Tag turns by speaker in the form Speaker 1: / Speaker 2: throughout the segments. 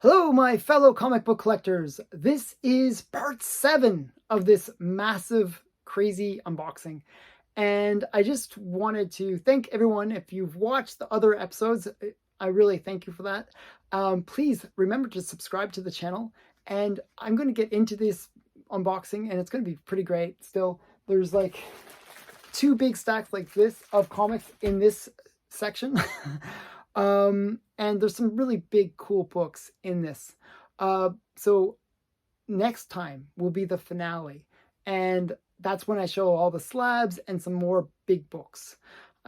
Speaker 1: Hello, my fellow comic book collectors. This is part 7 of this massive, crazy unboxing. And I just wanted to thank everyone. If you've watched the other episodes, I really thank you for that. Please remember to subscribe to the channel. And I'm going to get into this unboxing, and it's going to be pretty great. Still, there's like 2 big stacks like this of comics in this section. And there's some really big, cool books in this. So next time will be the finale. And that's when I show all the slabs and some more big books.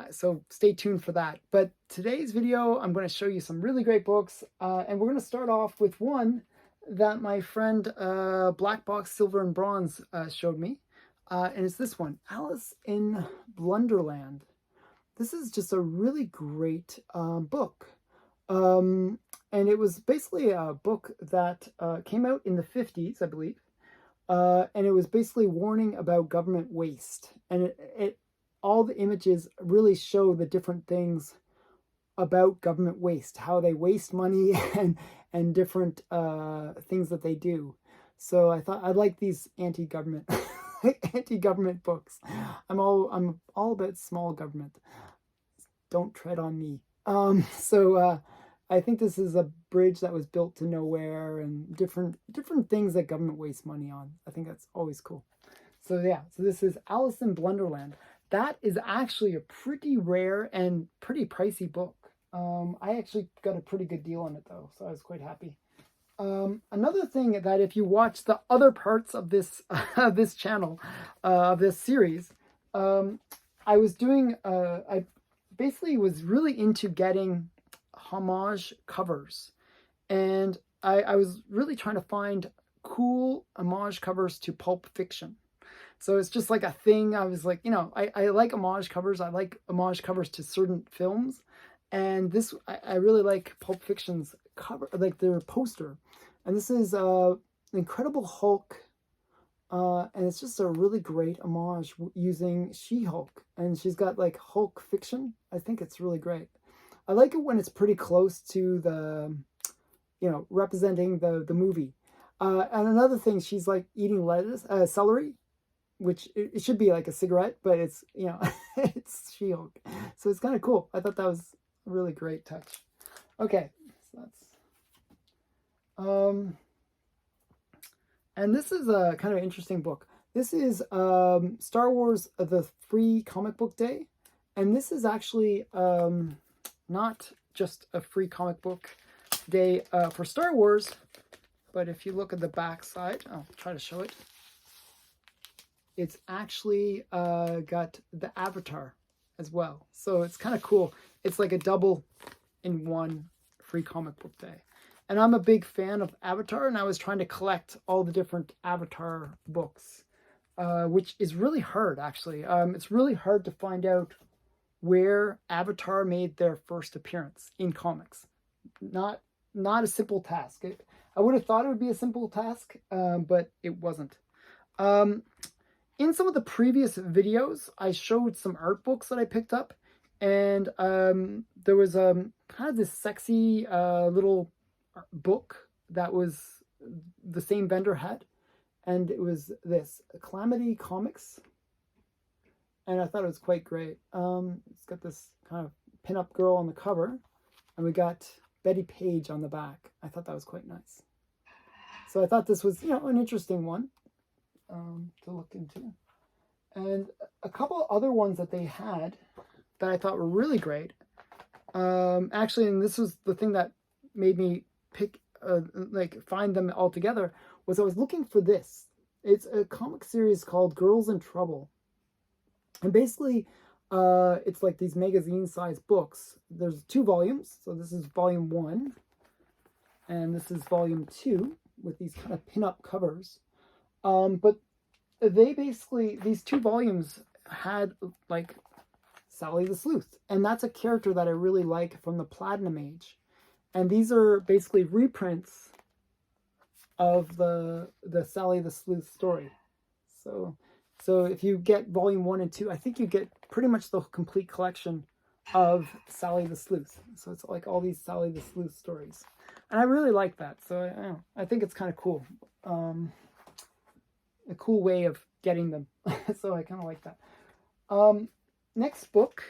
Speaker 1: So stay tuned for that. But today's video, I'm going to show you some really great books. And we're going to start off with one that my friend Black Box Silver and Bronze showed me. And it's this one, Alice in Blunderland. This is just a really great book. And it was basically a book that came out in the 50s, I believe. And it was basically warning about government waste. And all the images really show the different things about government waste, how they waste money and different things that they do. So I thought I like these anti-government anti-government books. I'm all about small government. Don't tread on me. I think this is a bridge that was built to nowhere and different things that government wastes money on. I think that's always cool. So yeah, so this is Alice in Blunderland. That is actually a pretty rare and pretty pricey book. I actually got a pretty good deal on it though, so I was quite happy. Another thing that if you watch the other parts of this this channel, this series, I was doing I basically was really into getting Homage covers, and I was really trying to find cool Homage covers to Pulp Fiction. So it's just like a thing. I was like, you know, I like Homage covers. I like Homage covers to certain films, and this I really like Pulp Fiction's cover, like their poster. And this is Incredible Hulk, and it's just a really great homage using She-Hulk, and she's got like Hulk fiction. I think it's really great. I like it when it's pretty close to the, you know, representing the movie. And another thing, she's like eating lettuce, celery, which it should be like a cigarette, but it's, you know, it's She-Hulk. So it's kind of cool. I thought that was a really great touch. Okay, so that's and this is a kind of interesting book. This is Star Wars The Free Comic Book Day, and this is actually not just a free comic book day for Star Wars, but if you look at the back side, I'll try to show it. It's actually got the Avatar as well, so it's kind of cool. It's like a double in one free comic book day. And I'm a big fan of Avatar, and I was trying to collect all the different Avatar books, which is really hard, actually. It's really hard to find out where Avatar made their first appearance in comics. Not a simple task. I would have thought it would be a simple task, but it wasn't. In some of the previous videos, I showed some art books that I picked up, and there was kind of this sexy little book that was the same vendor had, and it was this Calamity Comics, and I thought it was quite great. It's got this kind of pin-up girl on the cover, and we got Betty Page on the back. I thought that was quite nice. So I thought this was, you know, an interesting one to look into. And a couple other ones that they had that I thought were really great. Actually, and this was the thing that made me find them all together, was I was looking for this. It's a comic series called Girls in Trouble. And basically, it's like these magazine-sized books. There's 2 volumes. So this is volume 1. And this is volume 2 with these kind of pin-up covers. But they basically, these 2 volumes had like Sally the Sleuth. And that's a character that I really like from the Platinum Age. And these are basically reprints of the Sally the Sleuth story. So if you get volume 1 and 2, I think you get pretty much the complete collection of Sally the Sleuth. So it's like all these Sally the Sleuth stories. And I really like that. So I think it's kind of cool. A cool way of getting them. So I kind of like that. Next book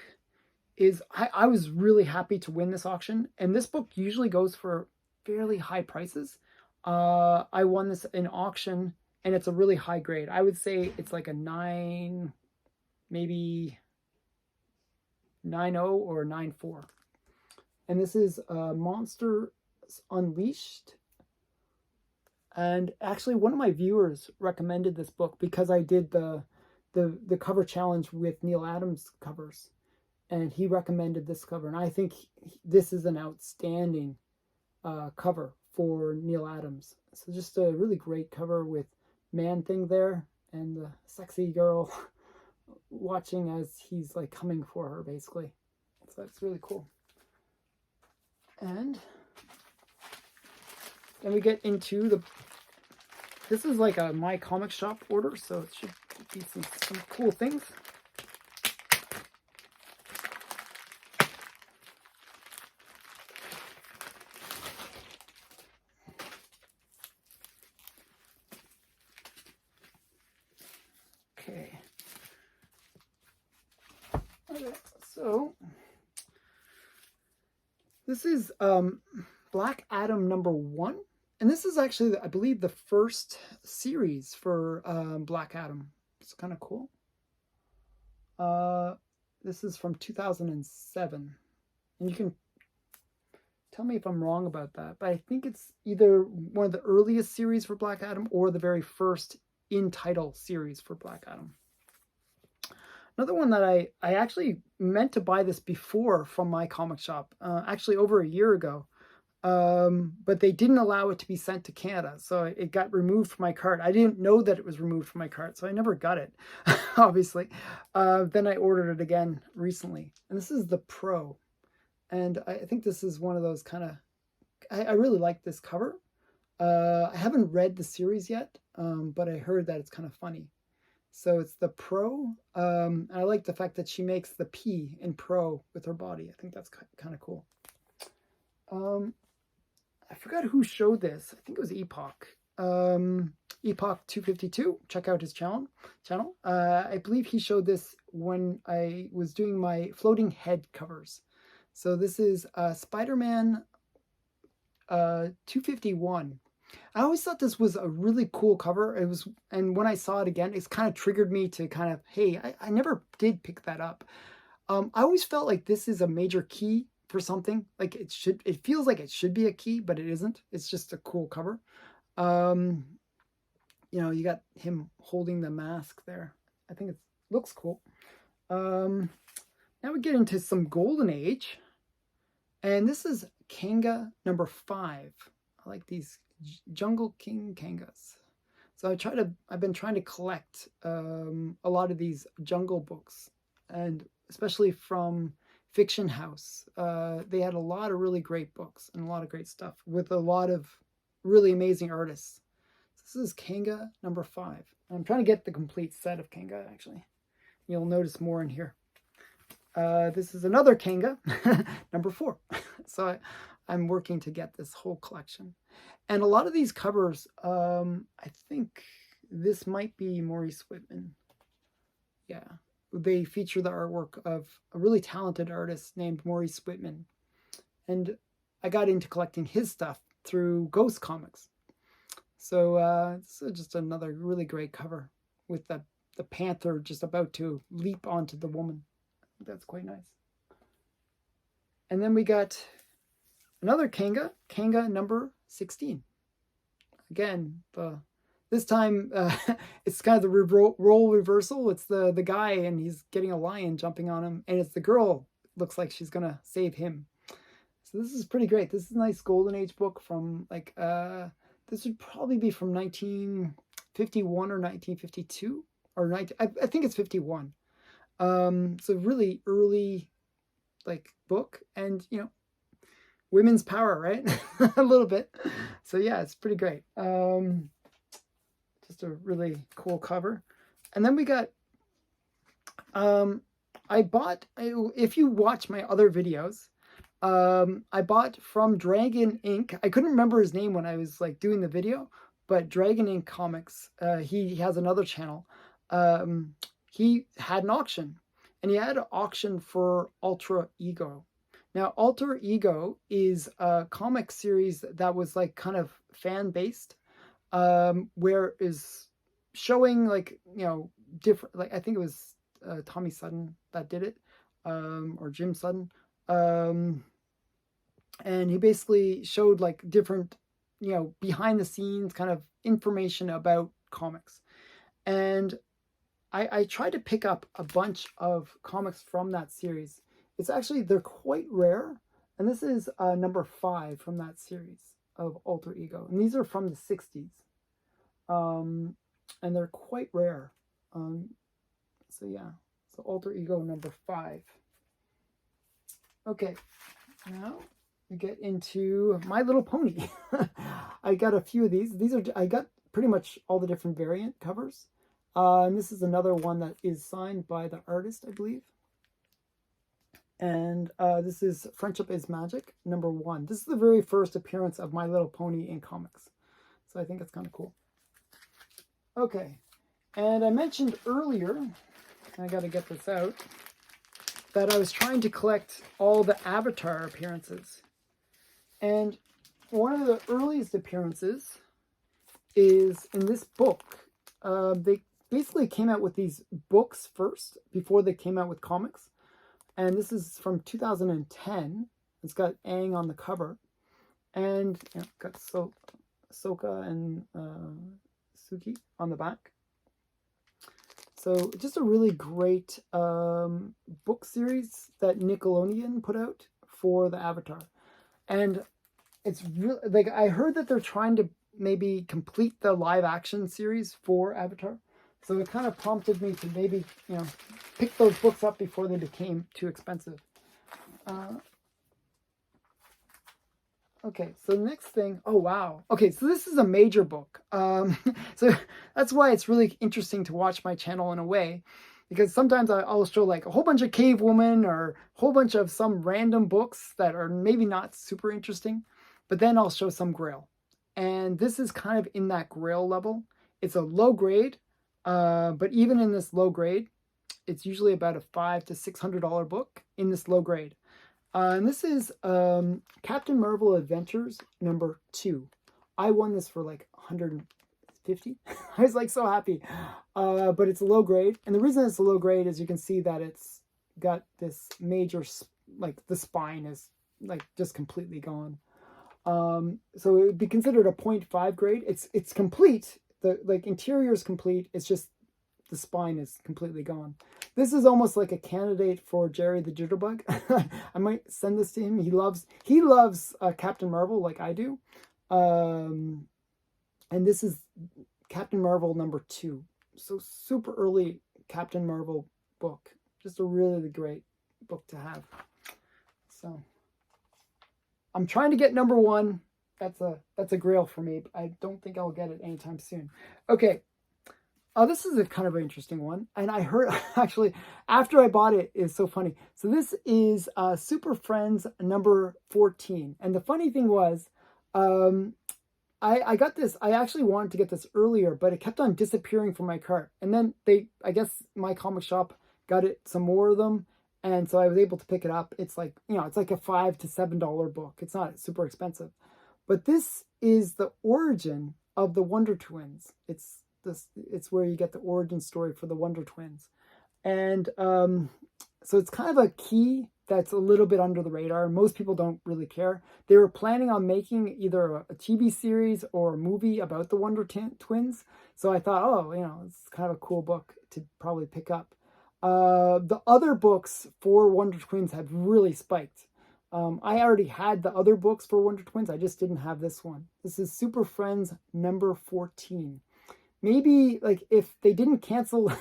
Speaker 1: is, I was really happy to win this auction. And this book usually goes for fairly high prices. I won this in auction, and it's a really high grade. I would say it's like a 9, maybe 9.0 or 9.4. And this is Monsters Unleashed. And actually, one of my viewers recommended this book because I did the cover challenge with Neal Adams covers, and he recommended this cover. And I think this is an outstanding cover for Neal Adams. So just a really great cover with Man-Thing there and the sexy girl watching as he's like coming for her, basically. So it's really cool. And then we get into this is like a My Comic Shop order, so it should be some cool things. Okay. So this is Black Adam #1, and this is actually, I believe, the first series for Black Adam. It's kind of cool. This is from 2007, and you can tell me if I'm wrong about that, but I think it's either one of the earliest series for Black Adam or the very first in-title series for Black Adam. Another one that I actually meant to buy this before from My Comic Shop, actually over a year ago, but they didn't allow it to be sent to Canada, so it got removed from my cart. I didn't know that it was removed from my cart, so I never got it, obviously. Then I ordered it again recently, and this is the Pro, and I think this is one of those kind of, I really like this cover. I haven't read the series yet, but I heard that it's kind of funny. So it's the Pro. I like the fact that she makes the P in Pro with her body. I think that's kind of cool. I forgot who showed this. I think it was Epoch. Epoch 252. Check out his channel. I believe he showed this when I was doing my floating head covers. So this is Spider-Man 251. I always thought this was a really cool cover. It was, and when I saw it again, it's kind of triggered me to kind of, hey, I never did pick that up. I always felt like this is a major key for something. Like it feels like it should be a key, but it isn't. It's just a cool cover. You know, you got him holding the mask there. I think it looks cool. Now we get into some Golden Age, and this is Kanga #5. I like these Jungle King Kangas. So I've been trying to collect a lot of these jungle books, and especially from Fiction House. They had a lot of really great books and a lot of great stuff with a lot of really amazing artists. So this is Kanga #5. I'm trying to get the complete set of Kanga, actually. You'll notice more in here. This is another Kanga, #4. So I'm working to get this whole collection. And a lot of these covers, I think this might be Maurice Whitman. Yeah, they feature the artwork of a really talented artist named Maurice Whitman. And I got into collecting his stuff through Ghost Comics. So this is just another really great cover with the panther just about to leap onto the woman. That's quite nice. And then we got another Kanga #16. Again, this time it's kind of the role reversal. It's the guy, and he's getting a lion jumping on him, and it's the girl. Looks like she's gonna save him. So this is pretty great. This is a nice Golden Age book from like this would probably be from 1951 or 1952 or I think it's 51. So really early like book, and you know, women's power, right? A little bit. So yeah, it's pretty great. Just a really cool cover. And then we got I bought, if you watch my other videos, I bought from Dragon Inc. I couldn't remember his name when I was like doing the video, but Dragon Inc. Comics, he has another channel. He had an auction, and he had an auction for Ultra Ego. Now, Alter Ego is a comic series that was like kind of fan-based, where is showing like, you know, different, like I think it was Tommy Sutton that did it, or Jim Sutton. And he basically showed like different, you know, behind the scenes kind of information about comics. And I tried to pick up a bunch of comics from that series. It's actually, they're quite rare. And this is number 5 from that series of Alter Ego. And these are from the 60s. And they're quite rare. So yeah, so Alter Ego number 5. Okay, now we get into My Little Pony. I got a few of these. I got pretty much all the different variant covers. And this is another one that is signed by the artist, I believe. And this is Friendship is Magic, number 1. This is the very first appearance of My Little Pony in comics. So I think it's kind of cool. Okay, and I mentioned earlier, I got to get this out, that I was trying to collect all the Avatar appearances. And one of the earliest appearances is in this book. They basically came out with these books first, before they came out with comics. And this is from 2010. It's got Aang on the cover. And you know, got Sokka and Suki on the back. So just a really great book series that Nickelodeon put out for the Avatar. And it's really, like, I heard that they're trying to maybe complete the live action series for Avatar. So it kind of prompted me to maybe, you know, pick those books up before they became too expensive. Okay, so the next thing, oh wow. Okay, so this is a major book. So that's why it's really interesting to watch my channel in a way, because sometimes I'll show like a whole bunch of Cave Woman or a whole bunch of some random books that are maybe not super interesting, but then I'll show some Grail. And this is kind of in that Grail level. It's a low grade, but even in this low grade, it's usually about a $500 to $600 book in this low grade. And this is Captain Marvel Adventures number 2. I won this for like 150. I was like so happy. But it's a low grade. And the reason it's a low grade is you can see that it's got this major, like the spine is like just completely gone. So it would be considered a 0.5 grade. It's complete. The like interior is complete. It's just the spine is completely gone. This is almost like a candidate for Jerry the Jitterbug. I might send this to him. He loves Captain Marvel like I do. And this is Captain Marvel number 2. So super early Captain Marvel book. Just a really great book to have. So I'm trying to get number 1. That's a grail for me. But I don't think I'll get it anytime soon. Okay. Oh, this is a kind of an interesting one. And I heard, actually, after I bought it, is so funny. So this is Super Friends number 14. And the funny thing was, I got this, I actually wanted to get this earlier, but it kept on disappearing from my cart. And then I guess my comic shop got it, some more of them. And so I was able to pick it up. It's like, you know, it's like a $5 to $7 book. It's not super expensive. But this is the origin of the Wonder Twins. It's where you get the origin story for the Wonder Twins. And so it's kind of a key that's a little bit under the radar. Most people don't really care. They were planning on making either a TV series or a movie about the Wonder Twins. So I thought, oh, you know, it's kind of a cool book to probably pick up. The other books for Wonder Twins have really spiked. I already had the other books for Wonder Twins. I just didn't have this one. This is Super Friends number 14. Maybe like if they didn't cancel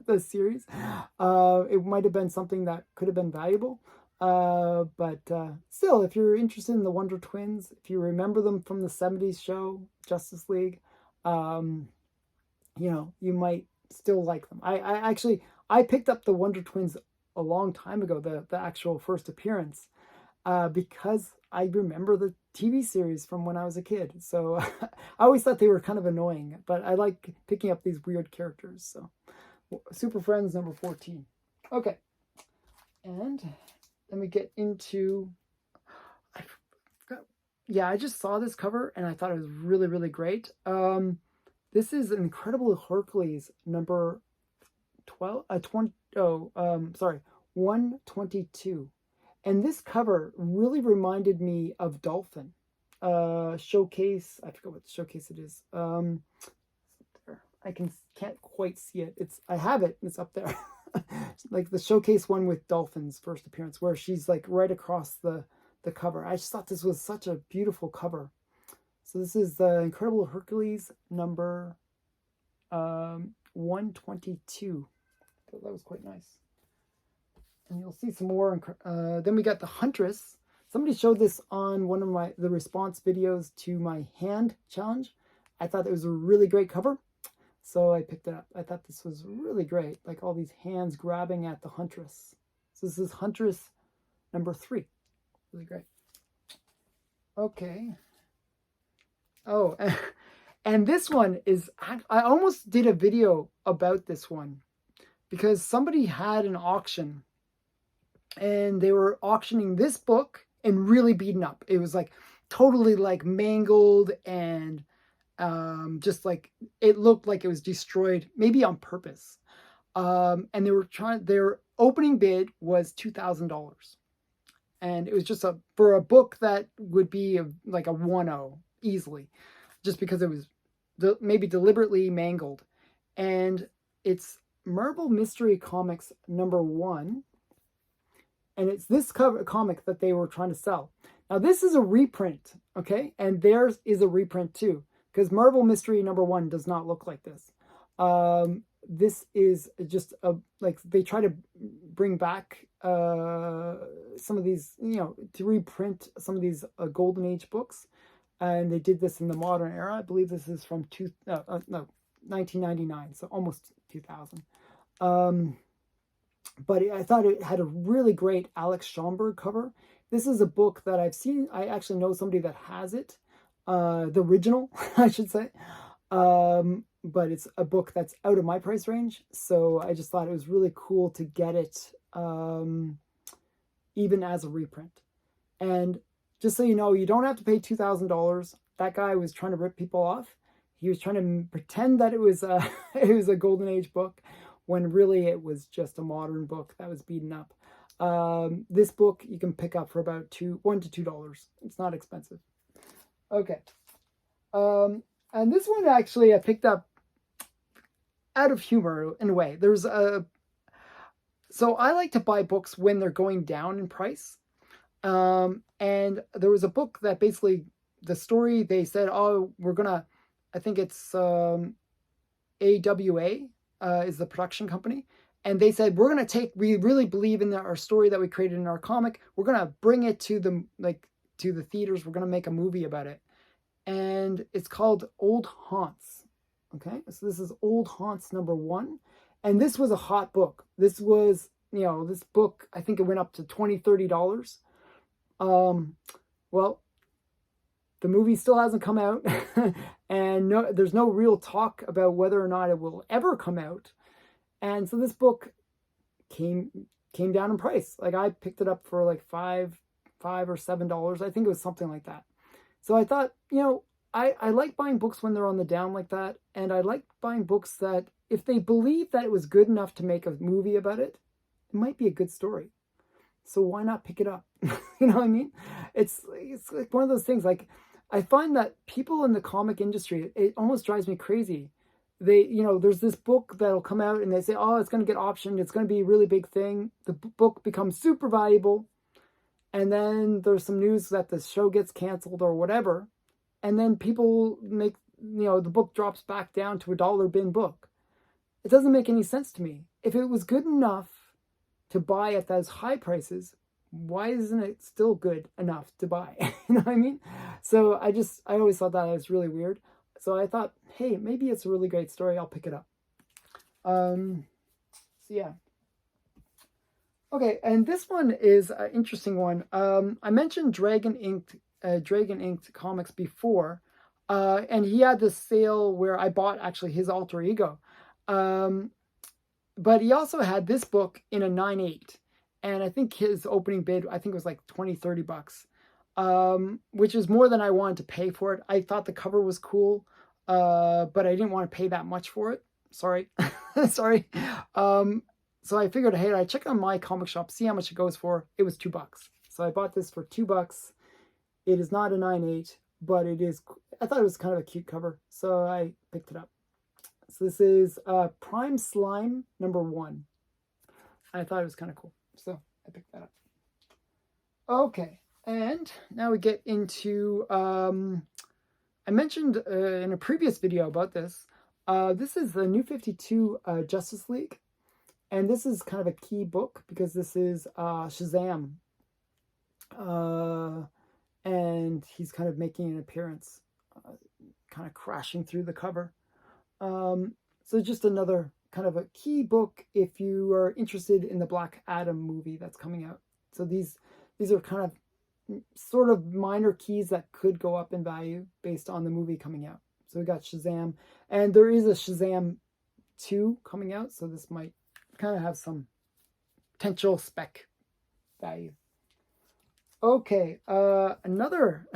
Speaker 1: the series, it might have been something that could have been valuable. But still, if you're interested in the Wonder Twins, if you remember them from the 70s show, Justice League, you know, you might still like them. I picked up the Wonder Twins a long time ago, the actual first appearance, because I remember the TV series from when I was a kid. So I always thought they were kind of annoying, but I like picking up these weird characters. So Super Friends number 14. Okay. And then we get into, yeah, I just saw this cover and I thought it was really, really great. This is Incredible Hercules number 122. And this cover really reminded me of Dolphin. Showcase, I forget what showcase it is. I can't quite see it. I have it, it's up there. Like the showcase one with Dolphin's first appearance, where she's like right across the cover. I just thought this was such a beautiful cover. So this is the Incredible Hercules number 122. So that was quite nice. And you'll see some more. Then we got the Huntress. Somebody showed this on one of the response videos to my hand challenge. I thought it was a really great cover, so I picked it up. I thought this was really great, like all these hands grabbing at the Huntress. So this is Huntress number 3. Really great. Okay. Oh, and this one is, I almost did a video about this one because somebody had an auction and they were auctioning this book and really beaten up. It was like totally like mangled and just like it looked like it was destroyed, maybe on purpose. And their opening bid was $2,000. And it was just for a book that would be like a 1.0 easily, just because it was maybe deliberately mangled. And it's Marvel Mystery Comics number 1. And it's this comic that they were trying to sell. Now this is a reprint, okay? And theirs is a reprint too, because Marvel Mystery number 1 does not look like this. This is just like they try to bring back some of these, to reprint some of these Golden Age books, and they did this in the modern era. I believe this is from 1999, so almost 2000. But I thought it had a really great Alex Schomburg cover. This is a book that I've seen. I actually know somebody that has it, the original, I should say. But it's a book that's out of my price range, so I just thought it was really cool to get it even as a reprint. And just so you know, you don't have to pay $2,000. That guy was trying to rip people off. He was trying to pretend that it was it was a Golden Age book, when really it was just a modern book that was beaten up. This book you can pick up for about $1 to $2. It's not expensive. Okay. And this one actually I picked up out of humor in a way. So I like to buy books when they're going down in price. And there was a book that basically the story, they said, oh, I think it's AWA is the production company. And they said, we really believe in our story that we created in our comic. We're going to bring it to the theaters. We're going to make a movie about it. And it's called Old Haunts. Okay, so this is Old Haunts number 1. And this was a hot book. This was, this book, I think it went up to $20, $30. Well, the movie still hasn't come out. And there's no real talk about whether or not it will ever come out. And so this book came down in price. Like I picked it up for like $5 or $7. I think it was something like that. So I thought, I like buying books when they're on the down like that. And I like buying books that if they believe that it was good enough to make a movie about it, it might be a good story. So why not pick it up? You know what I mean? It's like one of those things. Like I find that people in the comic industry, it almost drives me crazy. There's this book that'll come out and they say, oh, it's going to get optioned. It's going to be a really big thing. The book becomes super valuable. And then there's some news that the show gets canceled or whatever. And then people make, the book drops back down to $1 bin book. It doesn't make any sense to me. If it was good enough to buy at those high prices, why isn't it still good enough to buy? You know what I mean? So I always thought that was really weird. So I thought, hey, maybe it's a really great story. I'll pick it up. So yeah. Okay, and this one is an interesting one. I mentioned Dragon Inked comics before, and he had this sale where I bought actually his alter ego. Um, but he also had this book in a 9/8, and I think his opening bid, I think it was like 20, $30, which is more than I wanted to pay for it. I thought the cover was cool, but I didn't want to pay that much for it. Sorry, sorry. So I figured, hey, I check on my comic shop, see how much it goes for. It was $2. So I bought this for $2. It is not a 9/8, but it is, I thought it was kind of a cute cover, so I picked it up. So this is Prime Slime #1. I thought it was kind of cool, so I picked that up. Okay, and now we get into, I mentioned in a previous video about this. This is the New 52 Justice League. And this is kind of a key book because this is Shazam. And he's kind of making an appearance, kind of crashing through the cover. So just another kind of a key book if you are interested in the Black Adam movie that's coming out. So these are kind of sort of minor keys that could go up in value based on the movie coming out. So we got Shazam, and there is a Shazam 2 coming out, so this might kind of have some potential spec value. Okay, another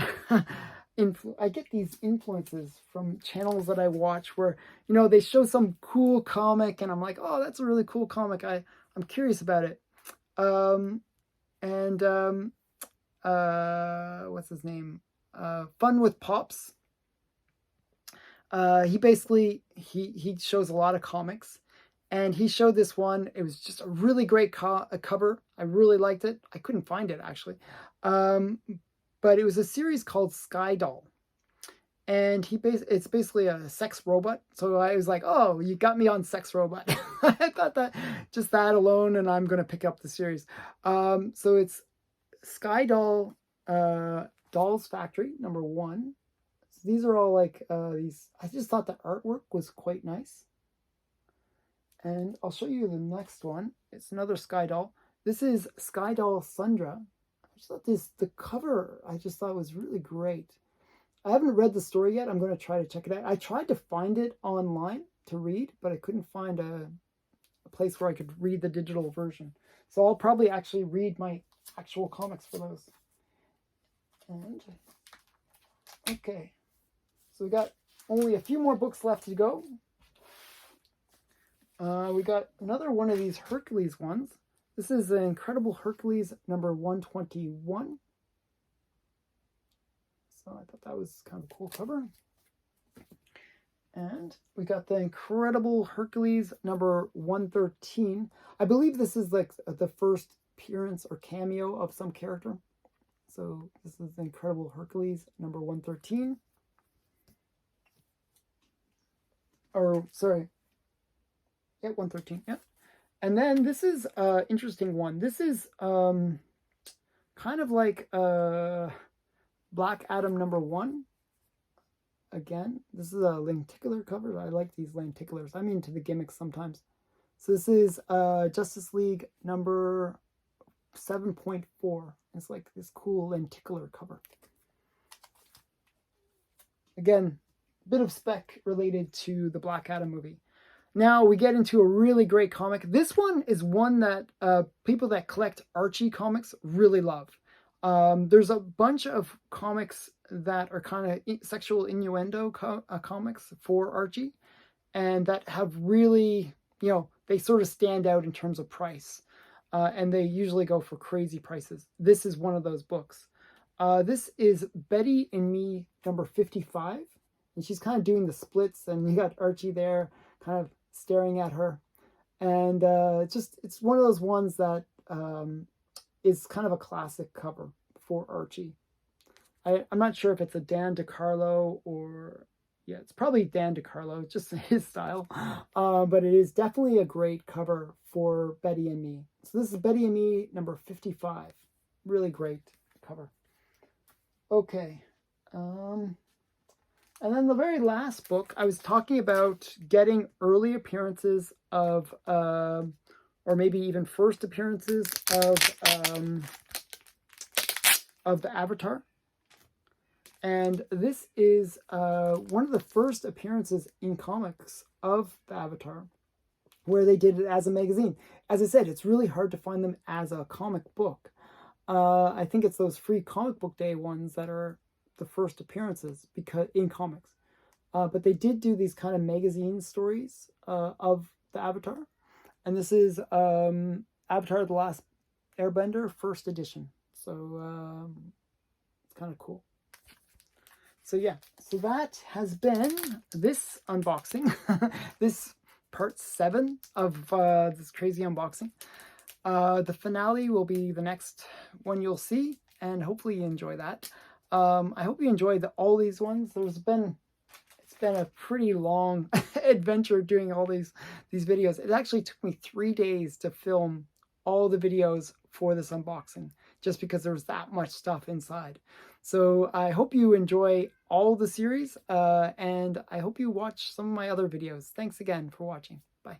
Speaker 1: I get these influences from channels that I watch where, you know, they show some cool comic and I'm like, oh, that's a really cool comic. I'm curious about it. What's his name? Fun with Pops. He basically, he shows a lot of comics. And he showed this one. It was just a really great cover. I really liked it. I couldn't find it, actually. But it was a series called Sky Doll. And it's basically a sex robot. So I was like, oh, you got me on sex robot. I thought that, just that alone, and I'm going to pick up the series. So it's Sky Doll, Dolls Factory, #1. So these are all like these. I just thought the artwork was quite nice. And I'll show you the next one. It's another Sky Doll. This is Sky Doll Sundra. I just thought the cover, I just thought was really great. I haven't read the story yet. I'm going to try to check it out. I tried to find it online to read, but I couldn't find a place where I could read the digital version. So I'll probably actually read my actual comics for those. And, okay. So we got only a few more books left to go. We got another one of these Hercules ones. This is the Incredible Hercules #121. So I thought that was kind of a cool cover. And we got the Incredible Hercules #113. I believe this is like the first appearance or cameo of some character. So this is the Incredible Hercules #113. Or, sorry. Yeah, 113, yeah. And then this is an interesting one. This is kind of like Black Adam #1. Again, this is a lenticular cover. I like these lenticulars. I'm into the gimmicks sometimes. So this is Justice League number 7.4. It's like this cool lenticular cover. Again, a bit of spec related to the Black Adam movie. Now we get into a really great comic. This one is one that people that collect Archie comics really love. There's a bunch of comics that are kind of sexual innuendo comics for Archie, and that have really, you know, they sort of stand out in terms of price, and they usually go for crazy prices. This is one of those books. This is Betty and Me #55, and she's kind of doing the splits, and you got Archie there kind of staring at her, and it's one of those ones that is kind of a classic cover for Archie. I'm not sure if it's a Dan DeCarlo or, yeah, it's probably Dan DeCarlo, just his style, but it is definitely a great cover for Betty and Me. So this is Betty and Me #55. Really great cover. Okay. And then the very last book, I was talking about getting early appearances of, or or maybe even first appearances of the Avatar. And this is one of the first appearances in comics of the Avatar, where they did it as a magazine. As I said, it's really hard to find them as a comic book. I think it's those free comic book day ones that are the first appearances because in comics. But they did do these kind of magazine stories of the Avatar. And this is Avatar: The Last Airbender, first edition. So it's kind of cool. So yeah, so that has been this unboxing. This part 7 of this crazy unboxing. The finale will be the next one you'll see, and hopefully you enjoy that. I hope you enjoyed all these ones. It's been a pretty long adventure doing all these videos. It actually took me 3 days to film all the videos for this unboxing, just because there was that much stuff inside. So I hope you enjoy all the series, and I hope you watch some of my other videos. Thanks again for watching. Bye.